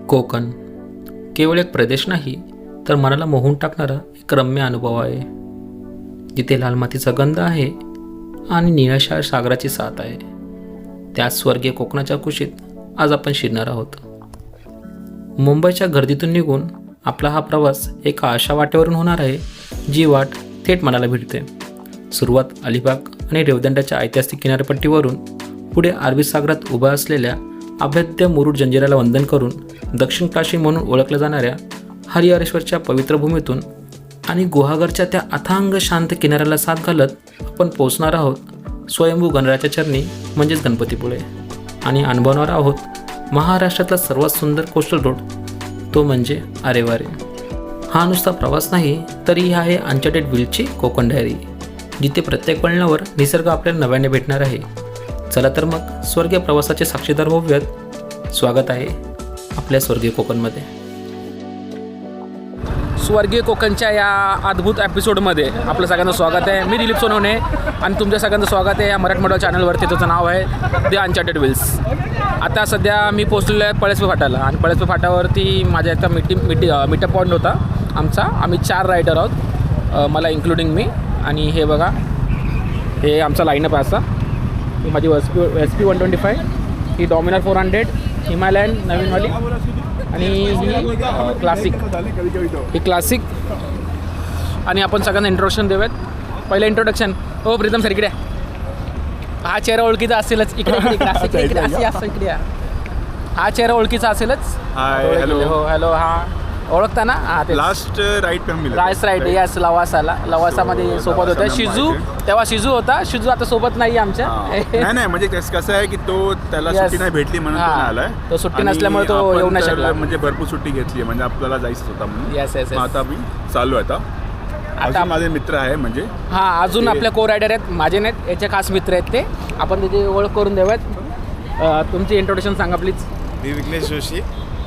कोकण केवळ एक प्रदेश नाही, तर मनाला मोहून टाकणारा एक रम्य अनुभव आहे, जिथे लाल मातीचा गंध आहे आणि निळाशार सागराची साथ आहे. त्याच स्वर्गीय कोकणाच्या कुशीत आज आपण शिरणार आहोत. मुंबईच्या गर्दीतून निघून आपला हा प्रवास एका अशा वाटेवरून होणार आहे, जी वाट थेट मनाला भिडते. सुरुवात अलिबाग आणि रेवदंड्याच्या ऐतिहासिक किनारपट्टीवरून, पुढे अरबी सागरात उभा असलेल्या अभेद्य मुरुड जंजिऱ्याला वंदन करून दक्षिण काशी म्हणून ओळखल्या जाणाऱ्या हरिहरेश्वरच्या पवित्र भूमीतून आणि गुहागरच्या त्या अथांग शांत किनाऱ्याला साथ घालत आपण पोहोचणार आहोत स्वयंभू गणरायाच्या चरणी, म्हणजेच गणपतीपुळे. आणि अनुभवणार आहोत महाराष्ट्रातला सर्वात सुंदर कोस्टल रोड, तो म्हणजे आरेवारे. हा नुसता प्रवास नाही, तर ही आहे अनचार्टेड विल्डची कोकण डायरी, जिथे प्रत्येक वळणावर निसर्ग आपल्याला नव्याने भेटणार आहे. चला तर मग स्वर्गीय प्रवासाचे साक्षीदार होऊयात. स्वागत आहे आपल्या स्वर्गीय कोकणमध्ये. स्वर्गीय कोकणच्या या अद्भुत एपिसोडमध्ये आपलं सगळ्यांचं स्वागत आहे. मी दिलीप सोनवणे आणि तुमच्या सगळ्यांचं स्वागत आहे या मराठमोळ्या चॅनलवरती. त्याचं नाव आहे द अनचार्टेड विल्स. आता सध्या मी पोहोचलेलो आहे पळसपे फाट्याला, आणि पळसपे फाट्यावरती माझ्या एकदा मीटअप पॉईंट होता आमचा. आम्ही 4 रायडर आहोत, मला इन्क्लुडिंग मी. आणि हे बघा, हे आमचा लाईनअप आहे असा. ही माझी SP 125, ही डॉमिनर 400, हिमालयन नवीनवाली, आणि ही क्लासिक. ही क्लासिक. आणि आपण सगळ्यांना इंट्रोडक्शन देऊयात. पहिलं इंट्रोडक्शन, हो प्रीतम सर इकडे. हा चेहरा ओळखीचा असेलच. इकडे इकडे हा चेहरा ओळखीचा असेलच. Hello hello. हा ओळखता ना? हा ते लास्ट राईट यस, लवासामध्ये सोबत होता शिजू. तेव्हा शिजू होता. शिजू आता सोबत नाही आमच्या. नाही म्हणजे कसं आहे की तो त्याला सुट्टी नाही भेटली म्हणून तो आलाय. तो सुट्टी नसल्यामुळे तो येऊ नाही शकला. म्हणजे भरपूर सुट्टी घेतली, म्हणजे आपल्याला जायचं होता म्हणून. येस. आता मी चालू आहे. आता माझे मित्र आहे, म्हणजे अजून आपल्या को रायडर आहेत, माझे नाहीत, याचे खास मित्र आहेत ते. आपण त्याची ओळख करून देऊयात. तुमची इंट्रोडक्शन सांगा प्लीज. मी विघ्नेश जोशी.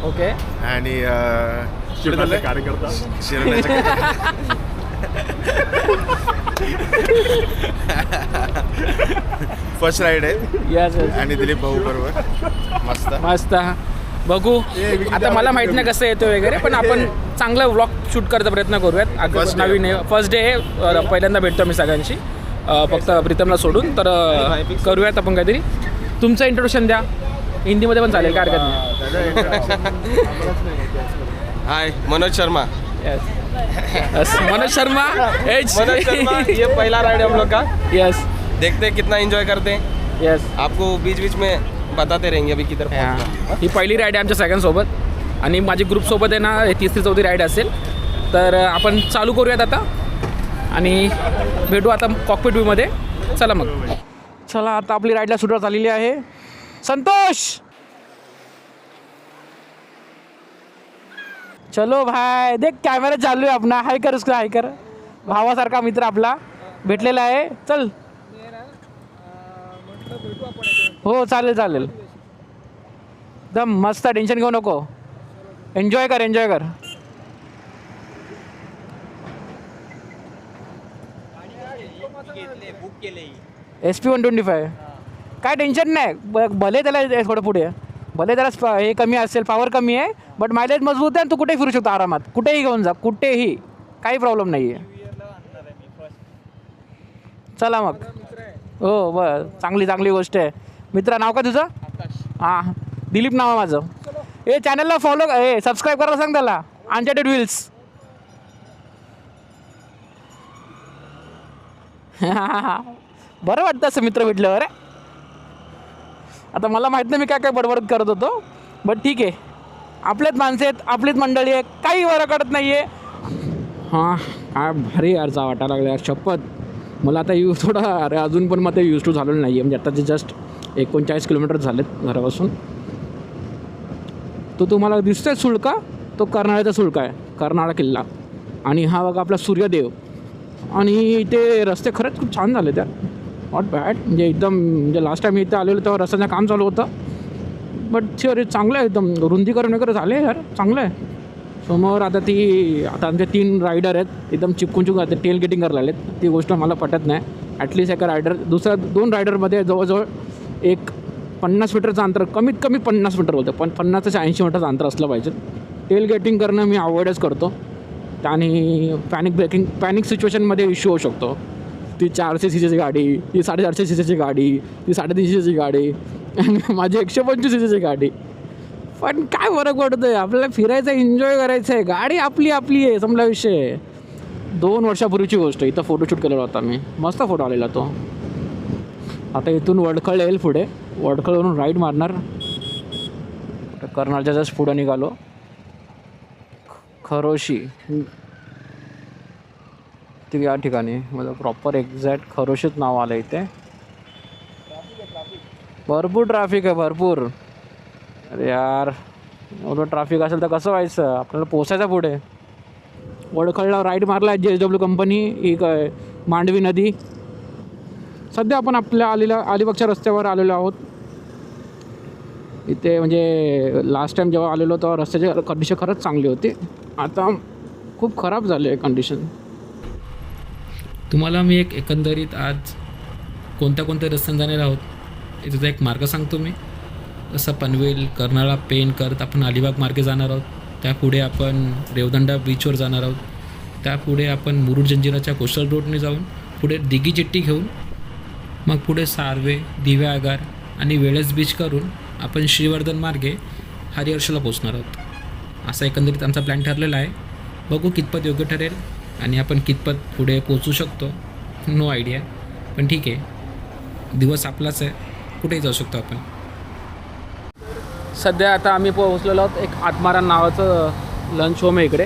ओके. आणि कार्यकर्ता फर्स्ट राईड आहे. यस. आणि दिलीप भाऊ बरोबर मस्त. बघू आता मला माहित नाही कसं येतो वगैरे, पण आपण चांगला व्लॉग शूट करायचा प्रयत्न करूयात. नवीन आहे, फर्स्ट डे आहे, पहिल्यांदा भेटतो मी सगळ्यांशी, फक्त प्रीतमला सोडून. तर करूयात आपण काहीतरी. तुमचं इंट्रोडक्शन द्या, हिंदीमध्ये पण चालेल, काय हरकत नाही. हाय, मनोज शर्मा. यस. मनोज शर्मा. ये पहला राइड हम लोग का. यस. देखते हैं कितना एंजॉय करते हैं. यस. आपको बीच बीच में बताते रहेंगे अभी किधर पहुंचना. ही पहिली राईड आहे आमच्या सगळ्यांसोबत, आणि माझी ग्रुपसोबत आहे ना, हे 3री-4थी राईड असेल. तर आपण चालू करूयात आता, आणि भेटू आता कॉकपिट व्ह्यूमध्ये. चला मग. चला, आता आपली राईडला सुरुवात झालेली आहे. संतोष, चलो भाई, देख कॅमेरा चालू आहे आपला. हाय कर, उसका हाय कर. भावासारखा मित्र आपला भेटलेला आहे. चल. हो चालेल. एकदम मस्त, टेन्शन घेऊ नको. एन्जॉय कर. SP 125 काय टेन्शन नाही. भले त्याला थोडं पुढे, भले त्याला हे कमी असेल, पॉवर कमी आहे, बट मायलेज मजबूत आहे. आणि तू कुठेही फिरू शकतो आरामात, कुठेही घेऊन जा, कुठेही, काही प्रॉब्लेम नाही आहे. चला मग. हो बरं, चांगली गोष्ट आहे. मित्रा, नाव का तुझं? हां, दिलीप नाव आहे माझं. हे चॅनलला फॉलो, सबस्क्राईब करायला सांग त्याला, अनचार्टेड विल्स. बरं वाटतं असं मित्र भेटल्यावर. आता मला माहीत नाही मी काय बडबड करत होतो, बट ठीक आहे. आपलेच माणसं आहेत, आपलीच मंडळी आहे, काही फरक पडत नाही आहे. हां, काय भारी यार, जा वाटायला लागलं यार, शपथ. मला आता अजून पण मग ते यूज टू झालेलं नाही आहे. म्हणजे आता ते जस्ट 39 किलोमीटर झालेत घरापासून. तो तुम्हाला दिसतोय सुळका, तो कर्नाळ्याचा सुळका आहे, कर्नाळा किल्ला. आणि हा बघा आपला सूर्यदेव. आणि ते रस्ते खरंच खूप छान झाले त्या, नॉट बॅड. म्हणजे एकदम, म्हणजे लास्ट टाईम इथे आलेलो तेव्हा रस्त्याचं काम चालू होतं, बट अरे चांगलं आहे, एकदम रुंदीकरण वगैरे झाले यार, चांगलं आहे. समोर आता आमचे 3 रायडर आहेत, एकदम चिपकून टेल गेटिंग करायला आलेत. ती गोष्ट मला पटत नाही. ॲटलिस्ट एका रायडर, 2 रायडरमध्ये जवळजवळ एक 50 मीटरचं अंतर, कमीत कमी 50 मीटर बोलतो, पण 50 ते 80 मीटरचं अंतर असलं पाहिजे. टेल गेटिंग करणं मी अवॉइडच करतो. आणि पॅनिक सिच्युएशनमध्ये इश्यू होऊ शकतो. ती 400 सीसीची गाडी, ती 450 सीसीची गाडी, ती 350 सीसीची गाडी आणि माझी 125 सीसीची गाडी. पण काय फरक पडतो आहे, आपल्याला फिरायचं, एन्जॉय करायचं आहे. गाडी आपली आहे, संपला विषय. 2 वर्षापूर्वीची गोष्ट. इथं फोटोशूट केलेला होता मी, मस्त फोटो आलेला तो. आता इथून वडखळ येईल पुढे, वडखळवरून राईड मारणार. कर्नालच्या जस्ट पुढं निघालो. खरोशी ती या ठिकाणी, म्हणजे प्रॉपर एक्झॅक्ट खरोशीच नाव आलं इथे. भरपूर ट्रॅफिक आहे, भरपूर. अरे यार, एवढं ट्रॅफिक असेल तर कसं व्हायचं, आपल्याला पोचायचं पुढे. वडखळला राईड मारला आहे JSW कंपनी. ही काय मांडवी नदी. सध्या आपण आपल्या अलिबागच्या रस्त्यावर आलेलो आहोत. इथे म्हणजे लास्ट टाईम जेव्हा आलेलो तेव्हा रस्त्याची कंडिशन खरंच चांगली होती. आता खूप खराब झाली आहे कंडिशन. तुम्हाला मी एकंदरीत आज कोणत्या रस्त्याने जाणार आहोत याचा एक मार्ग सांगतो मी. जसं पनवेल, कर्नाळा, पेण करत आपण अलिबाग मार्गे जाणार आहोत. त्यापुढे आपण रेवदंडा बीचवर जाणार आहोत. त्यापुढे आपण मुरुड जंजिराच्या कोस्टल रोडने जाऊन पुढे दिघी चिट्टी घेऊन मग पुढे सार्वे, दिव्या आगार आणि वेळस बीच करून आपण श्रीवर्धन मार्गे हरिहर्षला पोचणार आहोत. असा एकंदरीत आमचा प्लॅन ठरलेला आहे. बघू कितपत योग्य ठरेल आणि आपण कितपत पुढे पोचू शकतो, नो आयडिया. पण ठीक आहे, दिवस आपलाच आहे, कुठेही जाऊ शकतो आपण. सध्या आता आम्ही पोहोचलेलो आहोत एक आत्माराम नावाचं लंच होम आहे इकडे.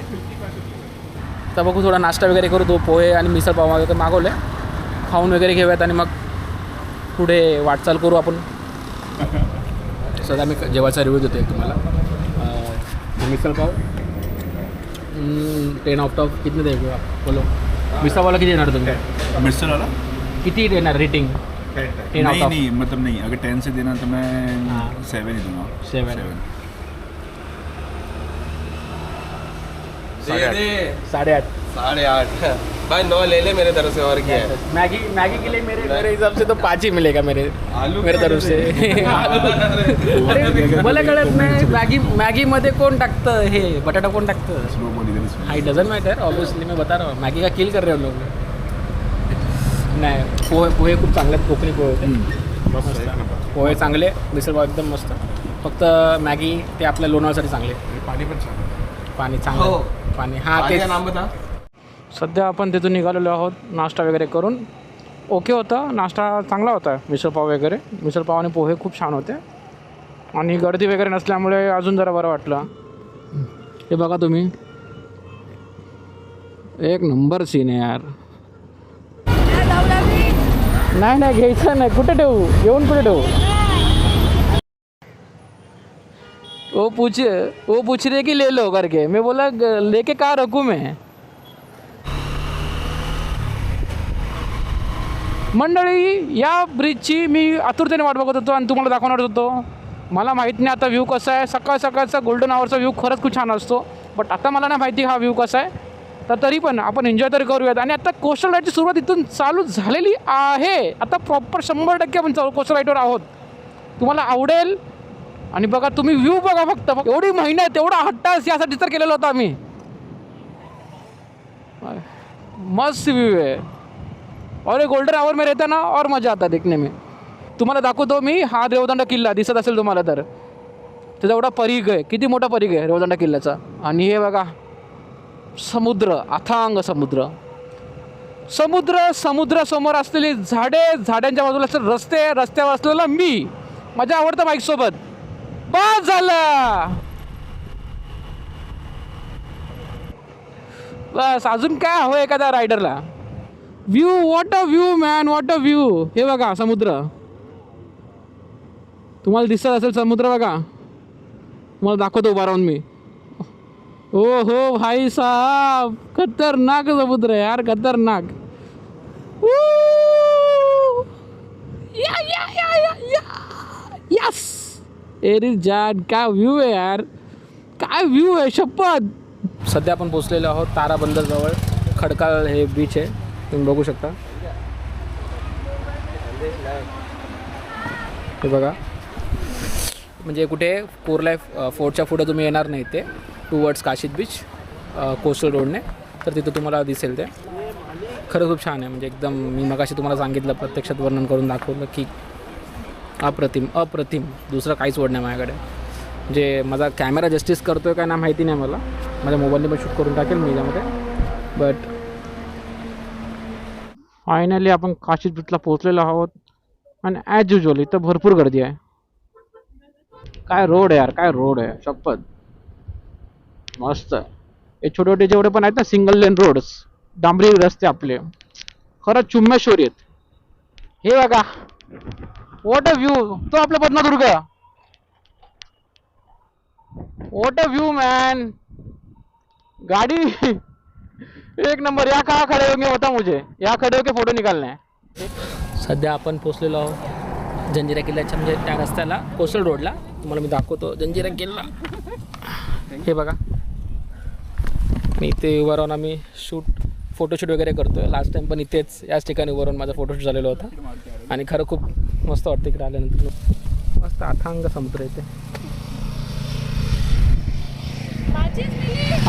तर बघू, थोडा नाश्ता वगैरे करू. तो पोहे आणि मिसळ पाव वगैरे मागवले, खाऊन वगैरे घेऊयात आणि मग पुढे वाटचाल करू आपण. सध्या मी जेवायचा रिव्ह्यू देतो एक तुम्हाला. मिसळ पाव 10 आउट ऑफ कितने देंगे आप, बोलो. मिसळ पावला किती देणार तुम्ही? मिक्सर वाला किती देणार रेटिंग? 10 आउट ऑफ नहीं, मतलब नहीं, अगर 10 से देना तो मैं 7 ही दूंगा. 7. 8.5. 8.5 भाई 9 ले ले मेरे तरफ से. और क्या है, मैगी के लिए मेरे हिसाब से तो 5 ही मिलेगा मेरे तरफ से. अरे मला कळत नाही, मॅगीमध्ये कोण टाकतं हे, बटाटा कोण टाकतं? स्लो बोल इधर से. आई डजंट मैटर, ऑब्वियसली मैं बता रहा हूँ. मॅगी का किल कर रहे हो लोग. नाही, पोहे खूप चांगले आहेत, कोकणी पोहे होते. पोहे चांगले, मिसळपाव एकदम मस्त. फक्त मॅगी ते आपल्या लोणावळ्यासाठी चांगले. पानी पण छान. पाणी चांगलं, पाणी. हां, आगे ते का नाम बता. सध्या आपण तिथून निघालेलो आहोत नाश्ता वगैरे करून. ओके होता नाश्ता, चांगला होता. मिसळपाव वगैरे, मिसळपाव आणि पोहे खूप छान होते. आणि गर्दी वगैरे नसल्यामुळे अजून जरा बरं वाटलं. हे बघा तुम्ही, एक नंबर सीन आहे यार. नाही घ्यायचं नाही. कुठे ठेवू, येऊन कुठे ठेवू? वो पूछ रहे कि ले लो करके. मैं बोला लेके कहाँ रखूँ मैं. मंडळी, या ब्रिजची मी आतुरतेने वाट बघत होतो आणि तुम्हाला दाखवणार होतो. मला माहीत नाही आता व्ह्यू कसा आहे. सकाळचा गोल्डन आवरचा व्ह्यू खरंच खूप छान असतो. बट आता मला नाही माहिती हा व्ह्यू कसा आहे. तर तरी पण आपण एन्जॉय तरी करूयात. आणि आता कोस्टल राईडची सुरुवात इथून चालू झालेली आहे. आता प्रॉपर 100% आपण कोस्टल राईडवर आहोत. तुम्हाला आवडेल. आणि बघा तुम्ही व्ह्यू बघा फक्त. एवढी मेहनत, एवढा हट्टास यासाठी तर केलेला होता आम्ही. मस्त व्ह्यू आहे. और ये गोल्डन आवर में रहता ना, और मज़ा आता देखने में. तुम्हाला दाखवतो मी. हा रेवदंडा किल्ला दिसत असेल तुम्हाला तर. त्याचा एवढा परिघ आहे, किती मोठा परिघ आहे रेवदंडा किल्ल्याचा. आणि हे बघा समुद्र, अथांग समुद्र. समुद्रासमोर असलेली झाडे, झाडांच्या बाजूला असलेले रस्ते, रस्त्यावर असलेला मी माझ्या आवडत्या बाईकसोबत. बस झालं. बस अजून काय हवं एखाद्या रायडरला. View, what a view man, what a view. हे बघा समुद्र, तुम्हाला दिसत असेल समुद्र बघा. तुम्हाला दाखवतो उभा राहून मी. ओ हो भाई साहब, खतरनाक समुद्र यार, खतरनाक. यस एरी जान, काय व्ह्यू आहे यार, काय व्ह्यू आहे शपथ. सध्या आपण पोचलेलो आहोत ताराबंदरजवळ. खडकाळ हे बीच आहे, तुम्ही बघू शकता. हे बघा म्हणजे कुठे कोरला फोर्टच्या पुढे तुम्ही येणार नाही ते टुवर्ड्स काशीद बीच कोस्टल रोडने, तर तिथं तुम्हाला दिसेल ते. खरं खूप छान आहे. म्हणजे एकदम मी मगाशी तुम्हाला सांगितलं, प्रत्यक्षात वर्णन करून दाखवलं की अप्रतिम. दुसरं काहीच वर्ड नाही माझ्याकडे. म्हणजे माझा कॅमेरा जस्टिस करतो आहे काय ना माहिती नाही मला. माझ्या मोबाईलने पण शूट करून टाकेल मी यामध्ये. बट फायनली आपण काशीद बीचला पोहोचलेलो आहोत आणि ॲज युजल इथं भरपूर गर्दी आहे. काय रोड आहे यार, काय रोड आहे, शपथ मस्त. हे छोटे छोटे जेवढे पण आहेत ना सिंगल लेन रोड्स, डांबरी रस्ते आपले, खरंच चुम्मेश्वरी आहेत. हे बघा वॉट अ व्ह्यू, तो आपला Padmadurg. What a view man, गाड़ी एक नंबर. या कहाँ खड़े होंगे होता मुझे, यहाँ खड़े होके फोटो निकालने हैं. सध्या आपण पोचलेलो आहोत जंजिरा किल्ल्याच्या म्हणजे त्या रस्त्याला, कोस्टल रोडला. तुम्हाला मी दाखवतो जंजिरा किल्ला. हे बघा, आणि इथे उभं राहून आम्ही फोटोशूट वगैरे करतो आहे. लास्ट टाईम पण इथेच याच ठिकाणी उभं राहून माझा फोटोशूट झालेला होता आणि खरं खूप मस्त वाटतं इकडे आल्यानंतर. मस्त अथांग समुद्र इथे.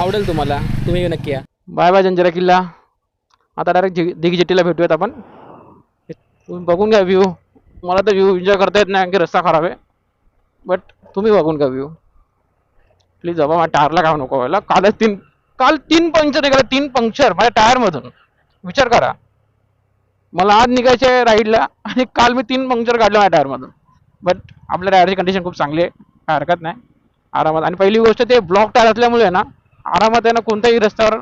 आवडेल तुम्हाला, तुम्ही नक्की या. बाय बाय जंजिरा किल्ला. आता डायरेक्ट दिघी जेट्टीला भेटूयात आपण. तुम्ही बघून घ्या व्ह्यू. मला तर व्ह्यू एन्जॉय करता येत नाही, आणखी रस्ता खराब आहे. बट तुम्ही बघून घ्या व्ह्यू प्लीज. बाबा माझ्या टायरला काय नको व्हायला. काल तीन पंक्चर निघाले, 3 पंक्चर माझ्या टायरमधून. विचार करा, मला आज निघायचे आहे राईडला आणि काल मी 3 पंक्चर काढले माझ्या टायरमधून. बट आपल्या टायरची कंडिशन खूप चांगली आहे, काय हरकत नाही, आरामात. आणि पहिली गोष्ट ते ब्लॉक टायर असल्यामुळे ना आरामात आहे ना कोणत्याही रस्त्यावर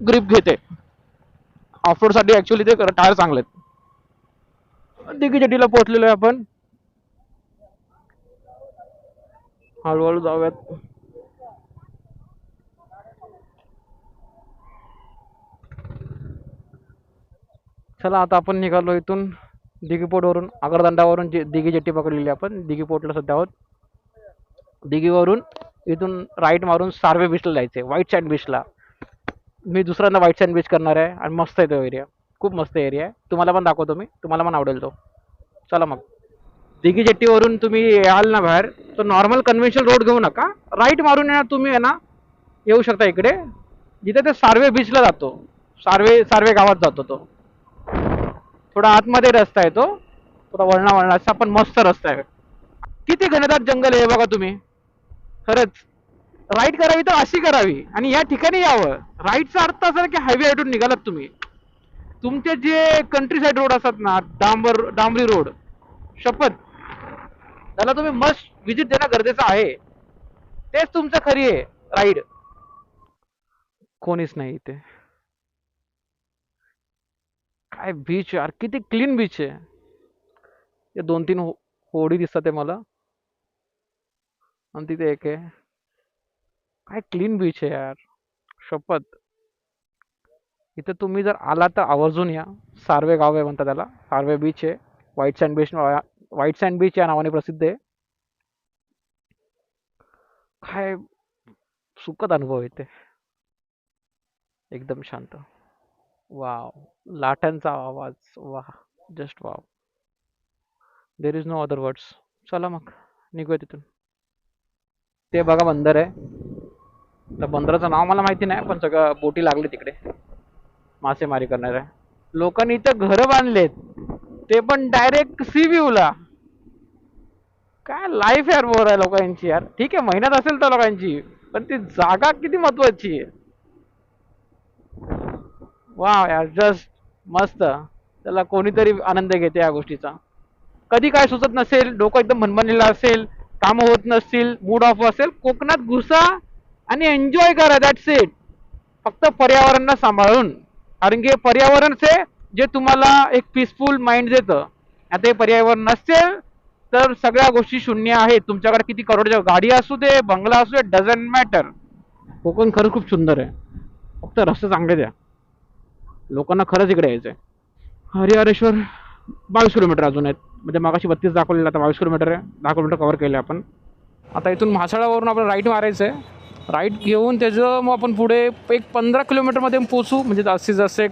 ग्रिप घेते. ऑफरोडसाठी ॲक्च्युली ते टायर चांगले आहेत. दिघी जेट्टीला पोहोचलेलो आहे आपण. हळूहळू जाऊयात. चला आता आपण निघालो इथून दिघी पोर्टवरून, आगरदंडावरून दिघी जेट्टी पकडलेली आपण. दिघी पोर्टला सध्या आहोत. दिघीवरून इथून राईट मारून सार्वे बीचला जायचं आहे, व्हाईट सँड बीचला. मी दुसऱ्यांदा व्हाईट सँड बीच करणार आहे आणि मस्त आहे तो एरिया, खूप मस्त एरिया आहे. तुम्हाला पण दाखवतो मी, तुम्हाला पण आवडेल तो. चला मग. दिघी जेट्टीवरून तुम्ही याल ना बाहेर, तर नॉर्मल कन्व्हेन्शनल रोड घेऊ नका, राईट मारून येणार तुम्ही आहे ना, येऊ शकता इकडे जिथे ते सार्वे बीचला जातो. सार्वे गावात जातो तो. थोडा आतमध्ये रस्ता आहे तो, थोडा वळणाचा पण मस्त रस्ता आहे. किती घनदाट जंगल आहे बघा तुम्ही. खरंच राईड करावी तर अशी करावी आणि या ठिकाणी यावं. राईडचा अर्थ असा की हायवे साईडून निघालात तुम्ही. तुमचे जे कंट्री साईड रोड असतात ना, डांबरी रोड, शपथ त्याला तुम्ही मस्ट विजिट देणं गरजेचं आहे. तेच तुमचं खरी आहे राईड. कोणीच नाही इथे. काय बीच यार, किती क्लीन बीच आहे. या 2-3 होडी दिसतात आहे मला आणि तिथे एक आहे. काय क्लीन बीच आहे यार, शपथ. इथे तुम्ही जर आला तर आवर्जून या. सार्वे गाव आहे म्हणतात त्याला, सार्वे बीच आहे. व्हाईट सँड बीच या नावाने प्रसिद्ध आहे. काय सुखद अनुभव येते, एकदम शांत. वाव, लाटांचा आवाज, वाह, just wow. There is no other words. चला मग निघूया तिथून. ते बघा बंदर आहे. त्या बंदराचं नाव मला माहिती नाही, पण सगळं बोटी लागले तिकडे मासेमारी करणार आहे. लोकांनी इथं घरं बांधलेत, ते पण डायरेक्ट सी व्ह्यूला. काय लाईफ यार बोर आहे लोकांची यार. ठीक आहे मेहनत असेल तर लोकांची, पण ती जागा किती महत्वाची आहे. वा यार, जस्ट मस्त. त्याला कोणीतरी आनंद घेते या गोष्टीचा. कधी काय सुचत नसेल, डोकं एकदम मनमनलेलं असेल, कामं होत नसतील, मूड ऑफ असेल, कोकणात घुसा आणि एन्जॉय करा. That's it. फक्त पर्यावरणाला सांभाळून, कारण की पर्यावरण जे तुम्हाला एक पीसफुल माइंड देतं. आता हे पर्यावरण नसेल तर सगळ्या गोष्टी शून्य आहेत. तुमच्याकडे किती करोडच्या गाडी असू दे, बंगला असू दे, डझंट मॅटर. कोकण खरंच खूप सुंदर आहे, फक्त रस्ते चांगले द्या. लोकांना खरंच इकडे यायचं आहे. हरिहरेश्वर 22 किलोमीटर अजून आहेत. म्हणजे मागाशी 32 दाखवलेलं, आता 22 किलोमीटर आहे. 10 किलोमीटर कव्हर केले आपण. आता इथून म्हासाळावरून आपण राईट मारायचं आहे. राईट घेऊन त्याचं मग आपण पुढे एक 15 किलोमीटरमध्ये पोचू. म्हणजे जास्तीत जास्त एक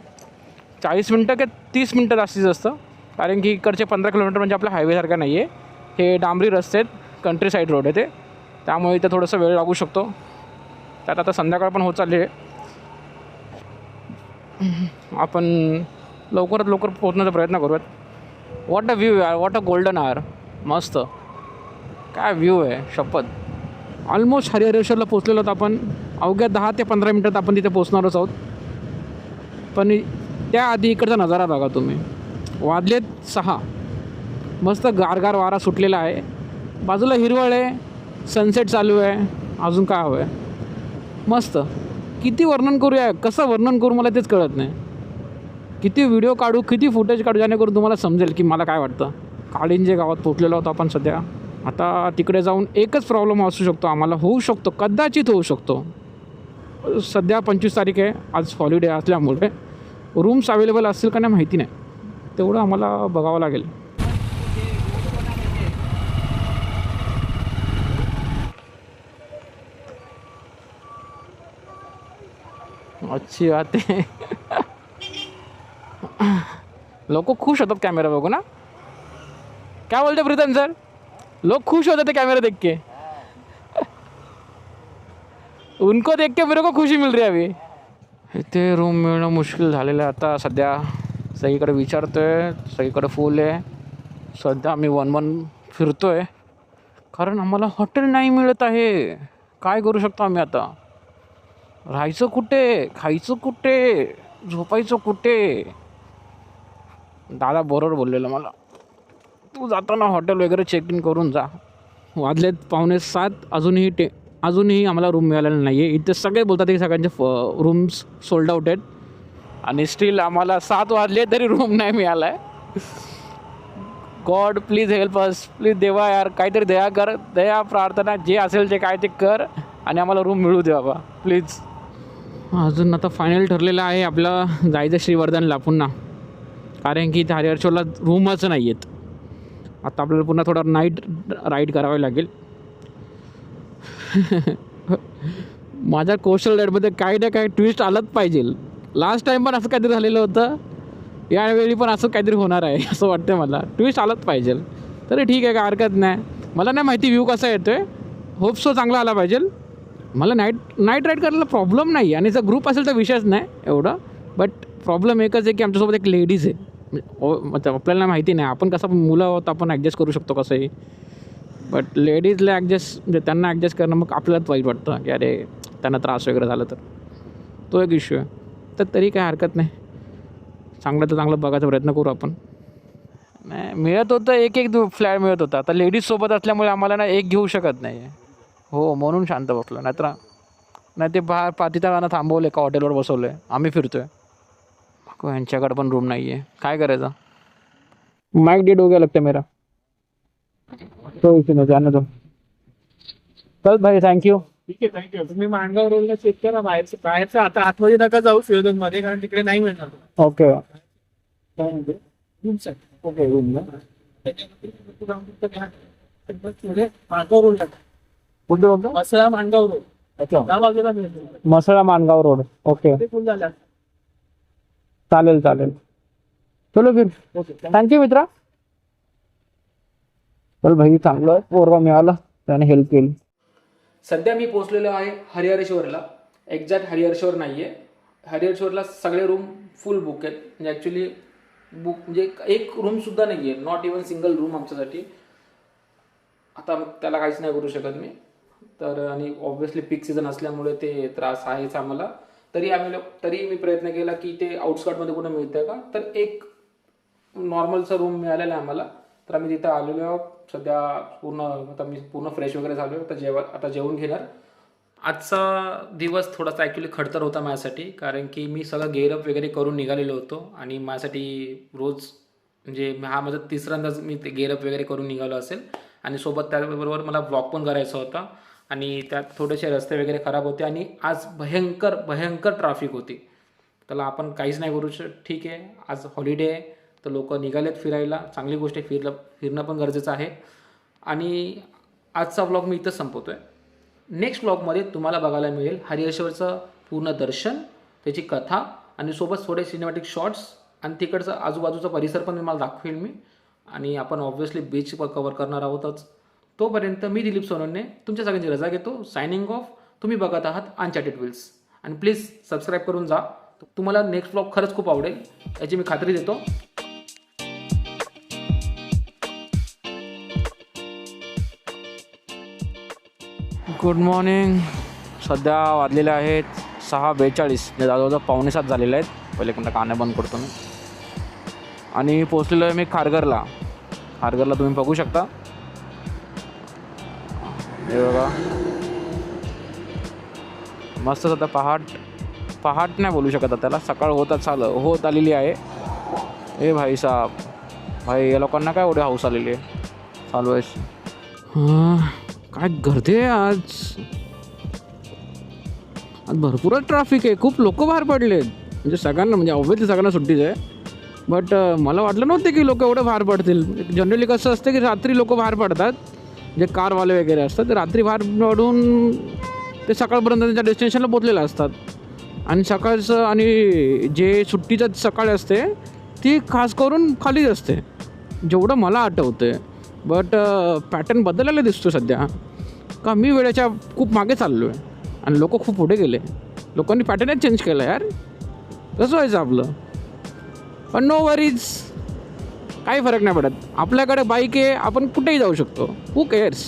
40 मिनटं की 30 मिनटं जास्तीत जास्त. कारण की इकडचे 15 किलोमीटर म्हणजे आपल्या हायवेसारखं नाही आहे, हे डांबरी रस्ते आहेत. कंट्री साईड रोड आहे ते, त्यामुळे इथे थोडंसं वेळ लागू शकतो. त्यात आता संध्याकाळ पण होत चालली आहे. आपण लवकरात लवकर पोहोचण्याचा प्रयत्न करूयात. वॉट अ व्ह्यू आहे, वॉट अ गोल्डन आवर. मस्त काय व्ह्यू आहे शपथ. ऑलमोस्ट हरिहरेश्वरला पोचलेलो आहोत आपण. अवघ्या 10 ते 15 मिनटात आपण तिथे पोचणारच आहोत. पण त्याआधी इकडचा नजारा बघा तुम्ही. वाजलेत 6. मस्त गारगार वारा सुटलेला आहे. बाजूला हिरवळ आहे, सनसेट चालू आहे. अजून काय हवं आहे. मस्त. किती वर्णन करूया, कसं वर्णन करू मला तेच कळत नाही. किती व्हिडिओ काढू, किती फुटेज काढू, जेणेकरून तुम्हाला समजेल की मला काय वाटतं. काळिंजे गावात पोचलेलो आहोत आपण सध्या. आता तिकडे जाऊन एकच प्रॉब्लेम असू शकतो आम्हाला, होऊ शकतो, कदाचित होऊ शकतो. सध्या 25 तारीख आहे, आज हॉलिडे असल्यामुळे रूम्स अवेलेबल असतील का नाही माहिती नाही. तेवढं आम्हाला बघावं लागेल. अच्छी बात आहे. लोक खुश होतात कॅमेरा बघू ना. क्या बोलते प्रीतम सर, लोग खुश होते थे कैमरा देख के. उनको देख के मेरे को खुशी मिल रही है अभी. इथे रूम मिळणं मुश्किल झालेलं आहे आता सध्या. सगळीकडे विचारतोय, सगळीकडे फुल आहे. सध्या आम्ही 1-1 फिरतोय कारण आम्हाला हॉटेल नाही मिळत आहे. काय करू शकतो आम्ही आता. राहायचं कुठे, खायचं कुठे, झोपायचं कुठे. दादा बरोबर बोललेलं मला, तू जाताना हॉटेल वगैरे चेक इन करून जा. वाजलेत 6:45. अजूनही आम्हाला रूम मिळालेला नाही आहे. इथे सगळे बोलतात की सगळ्यांचे रूम्स सोल्ड आउट आहेत. आणि स्टील आम्हाला 7 वाजले तरी रूम नाही मिळाला आहे. God please help us. Please देवा यार, काहीतरी दया कर. दया प्रार्थना जे असेल ते काय ते कर आणि आम्हाला रूम मिळू दे बाबा प्लीज. अजून आता फायनल ठरलेलं आहे आपलं जायचं श्रीवर्धनला पुन्हा, कारण की इथे हरिहरेश्वरला रूमच नाही आहेत. आता आपल्याला पुन्हा थोडा नाईट राईड करावी लागेल. माझ्या कोस्टल राईडमध्ये काही ना काही ट्विस्ट आलंच पाहिजे. लास्ट टाईम पण असं काहीतरी झालेलं होतं, यावेळी पण असं काहीतरी होणार आहे असं वाटतं मला. ट्विस्ट आलंच पाहिजे. तरी ठीक आहे, काय हरकत नाही. मला नाही माहिती व्ह्यू कसा येतो आहे. होप सो चांगला आला पाहिजे. मला नाईट राईड करायला प्रॉब्लेम नाही, आणि जर ग्रुप असेल तर विषयच नाही एवढा. बट प्रॉब्लेम एकच आहे की आमच्यासोबत एक लेडीज आहे. मतलब आपल्याला माहिती नाही, आपण कसं मुलं आहोत, आपण ॲडजस्ट करू शकतो कसंही. बट लेडीजला ॲडजस्ट म्हणजे त्यांना ॲडजस्ट करणं मग आपल्यालाच वाईट वाटतं की अरे त्यांना त्रास वगैरे झाला तर. तो एक इश्यू आहे. तर तरी काय हरकत नाही, चांगलं तर चांगलं बघायचा प्रयत्न करू आपण. नाही मिळत होतं एक फ्लॅट मिळत होता. आता लेडीजसोबत असल्यामुळे आम्हाला ना एक घेऊ शकत नाही. हो म्हणून शांत बसलो. नाही ते बाहेर पातीता गाणं थांबवलं का हॉटेलवर बसवलं आहे, आम्ही फिरतो आहे. यांच्याकडे पण रूम नाही आहे, काय करायचं. माइक डेड हो गया लगता है मेरा, तो इसी में जाने दो. चल भाई थँक्यू. ठीक आहे, थँक्यू. तुम्ही माणगाव रोडला चेक करा. बाहेरचं आता आतमध्ये नका जाऊ श्रीवर्धन मध्ये, कारण तिकडे नाही मिळणार. ओके काय म्हणजे रूमसाठी. ओके रूम ना माणगाव रोड टाका. कुठे बोलतो. मसळा माणगाव रोड. अच्छा, त्या बाजूला मिळतो. मसळा माणगाव रोड. ओके ते फुल झालं. चालेल. चलो फिर. ओके. थँक्यू मित्रा. चल भाई, चांगलं पोरगा मिळाला, त्याने हेल्प केली. सध्या मी पोचलेलो आहे हरिहरेश्वरला. एक्झॅक्ट हरिहरेश्वर नाही आहे. हरिहरेश्वरला सगळे रूम फुल बुक आहेत. म्हणजे ॲक्च्युली बुक म्हणजे एक रूमसुद्धा नाही आहे, नॉट इवन सिंगल रूम आमच्यासाठी. आता त्याला काहीच नाही करू शकत मी तर. आणि ऑब्व्हियसली पीक सीझन असल्यामुळे ते त्रास आहेच आम्हाला. तरी मी प्रयत्न केला की ते आउटस्कर्टमध्ये कुठं मिळतं का, तर एक नॉर्मलचा रूम मिळालेला आहे आम्हाला. तर आम्ही तिथं आलेलो आहोत. सध्या आता मी पूर्ण फ्रेश वगैरे झालो आहे. आता जेवण घेणार. आजचा दिवस थोडासा ॲक्च्युली खडतर होता माझ्यासाठी, कारण की मी सगळं गेअरअप वगैरे करून निघालेलो होतो. आणि माझ्यासाठी रोज म्हणजे हा माझा तिसऱ्यांदाच मी ते गेअरअप वगैरे करून निघालो असेल. आणि सोबत त्याबरोबर मला ब्लॉग पण करायचा होता. आणि त्यात थोडेसे रस्ते वगैरे खराब होते. आणि आज भयंकर ट्रॅफिक होती. त्याला आपण काहीच नाही करू ठीक आहे, आज हॉलिडे आहे तर लोक निघालेत फिरायला. चांगली गोष्ट आहे, फिरणं पण गरजेचं आहे. आणि आजचा ब्लॉग मी इथंच संपवतो आहे. नेक्स्ट ब्लॉगमध्ये तुम्हाला बघायला मिळेल हरिहरेश्वरचं पूर्ण दर्शन, त्याची कथा आणि सोबत थोडे सिनेमॅटिक शॉट्स आणि तिकडचा आजूबाजूचा परिसर पण मला दाखवेल मी. आणि आपण ऑब्व्हियसली बीच कवर करणार आहोतच. तोपर्यंत मी दिलीप सोनवणे तुमच्या सगळ्यांची रजा घेतो. Signing off. तुम्ही बघत आहात अनचार्टेड व्हील्स. आणि प्लीज सबस्क्राईब करून जा. तुम्हाला नेक्स्ट व्लॉग खरंच खूप आवडेल याची मी खात्री देतो. Good morning. सध्या वाजलेले आहेत 6:42. जवळजवळ 6:45 झालेले आहेत. पहिले कोणता काने बंद करतो मी. आणि पोचलेलो आहे मी खारघरला. खारघरला तुम्ही बघू शकता. हे बघा मस्त. आता पहाट नाही बोलू शकत त्याला. सकाळ होत आलेली आहे. ए भाई साहब, भाई या लोकांना काय एवढे हाऊस आलेली आहे चालू आहे. काय गर्दी आहे आज भरपूरच ट्रॅफिक आहे. खूप लोक बाहेर पडलेत. म्हणजे सगळ्यांना, म्हणजे ऑब्व्हियसली सगळ्यांना सुट्टीच आहे. बट मला वाटलं नव्हतं की लोक एवढे बाहेर पडतील. जनरली कसं असतं की रात्री लोक बाहेर पडतात, जे कारवाले वगैरे असतात ते रात्री बाहेर पडून ते सकाळपर्यंत त्यांच्या डेस्टिनेशनला पोचलेले असतात. आणि सकाळचं आणि जे सुट्टीचं सकाळ असते ती खास करून खालीच असते जेवढं मला आठवतं. बट पॅटर्न बदललेला दिसतो सध्या. का मी वेळेच्या खूप मागे चाललो आहे आणि लोक खूप पुढे गेले. लोकांनी पॅटर्नच चेंज केलं यार. कसं व्हायचं आपलं. पण नो वरीज, काही फरक नाही पडत. आपल्याकडे बाईक आहे, आपण कुठेही जाऊ शकतो. हू केअर्स.